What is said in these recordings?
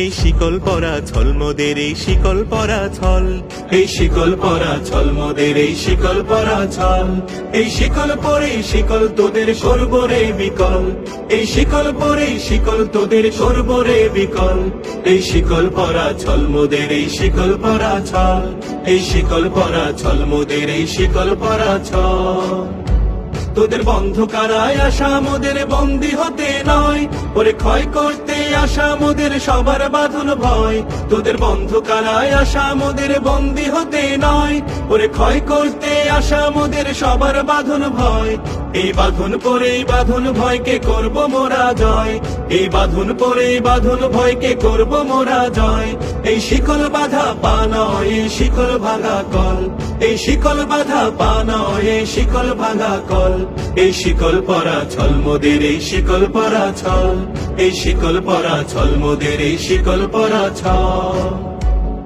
এই শিকল পরা ছল মোদের এই শিকল পরা ছল, এই শিকল পরা ছল মোদের এই শিকল পরা ছল, এই শিকল পরে শিকল তোদের করব রে বিকল, এই শিকল পরে শিকল তোদের করব রে বিকল, এই শিকল পরা ছল মোদের এই শিকল পরা ছল, এই শিকল পরা ছল মোদের এই শিকল পরা ছল। তোদের বন্ধ কারায় আসা মোদের বন্দী হতে নয়, ওরে ক্ষয় করতে আসা মোদের সবার বাঁধন ভয়, তোদের বন্ধ কারায় আসা মোদের বন্দী হতে নয়, ওরে ক্ষয় করতে আসা মোদের সবার বাঁধন ভয়, এই বাঁধন পরে বাঁধন ভয়কে করব মোরা জয়, এই বাঁধন পরে বাঁধন ভয়কে করব মোরা জয়, এই শিকল বাধা পা নয় এই শিকল ভাঙা কল, এই শিকল বাধা পা নয় এই শিকল ভাঙা কল, এই শিকল পরা ছল মোদের এই শিকল পরা ছল, এই শিকল পরা ছল মোদের এই শিকল পরা ছল।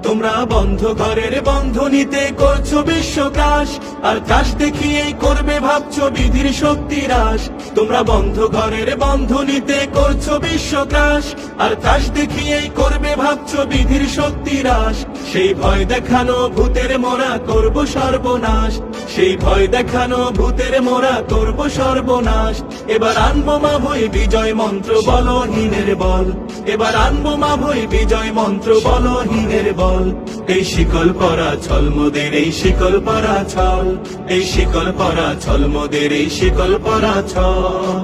তোমরা বন্ধ ঘরের বন্ধনীতে করছো বিশ্বকাশ, আর কাশ দেখিয়ে করবে ভাবছো বিধির শক্তি হ্রাস, তোমরা বন্ধ ঘরের বন্ধনীতে করছো বিশ্বকাশ, আর কাশ দেখিয়ে করবে ভাবছো বিধির শক্তি হ্রাস, সেই ভয় দেখানো ভূতের মোরা করব সর্বনাশ, সেই ভয় দেখানো ভূতের মোরা করব সর্বনাশ, এবার আনবো মা ভই বিজয় মন্ত্র বলহীনের বল, এবার আনবো মা ভই বিজয় মন্ত্র বলহীনের বল, এই শিকল পরা ছল মোদের এই শিকল পরা ছল, এই শিকল পরা ছল মোদের এই শিকল পরা ছল।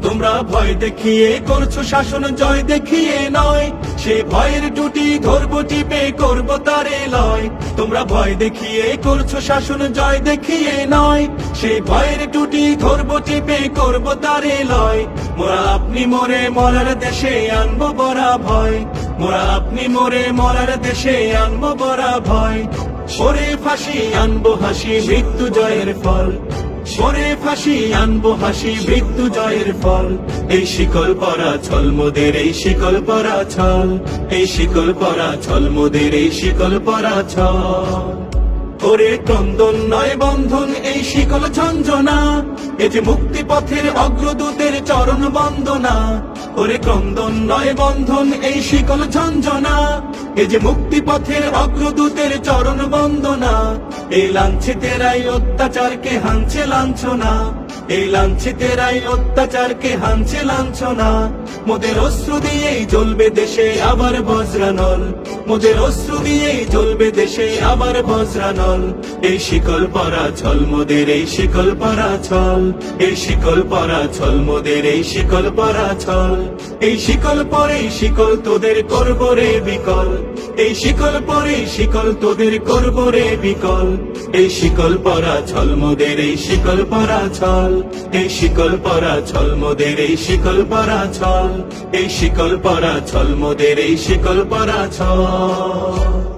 তোমরা ভয় দেখিয়ে করছো শাসন জয় দেখিয়ে নয়, সে ভয়ের টুটি ধরবো টিপে করবো তারে লয়, তোমরা ভয় দেখিয়ে করছো শাসন জয় দেখিয়ে নয়, সে ভয়ের টুটি ধরবো টিপে করবো তারে লয়, মোরা আপনি মোরে মরার দেশে আনবো বড়া ভয়, মোরা আপনি মোরে মরার দেশে আনবো বড়া ভয়, সরে ফাঁসি আনবো হাসি মৃত্যু জয়ের ফল, সরে ফাঁসি আনবো হাসি মৃত্যু জয়ের ফল, এই শিকল পরা ছল মোদের এই শিকল পরা ছল, এই শিকল পরা ছল মোদের এই শিকল পরা ছল। ওরে ক্রন্দন নয় বন্ধন এই শিকল ঝঞ্ঝনা, এ যে মুক্তি পথের অগ্রদূতের চরণ বন্দনা, ওরে ক্রন্দন নয় বন্ধন এই শিকল ঝঞ্ঝনা, এ যে মুক্তি পথের অগ্রদূতের চরণ বন্দনা, এই লাঞ্ছিতেরাই অত্যাচারকে হানছে লাঞ্ছনা, এই লাঞ্ছিতেরাই অত্যাচারকে হানছে লাঞ্ছনা, মোদের অশ্রু দিয়েই জ্বলবে দেশে আবার বজ্রানল, মোদের অশ্রু দিয়েই জ্বলবে দেশে আবার বজ্রানল, এই শিকল পরা ছল মোদের এই শিকল পরা ছল, এই শিকল পরা ছল মোদের এই শিকল পরা ছল, এই শিকল পরে শিকল তোদের করব রে বিকল, এই শিকল পরে শিকল তোদের করব রে বিকল, এই শিকল পরা ছল মোদের এই শিকল পরা ছল, এই শিকল পরা ছল মোদের এই শিকল পরা ছল, এই শিকল পরা ছল মোদের এই শিকল পরা ছল।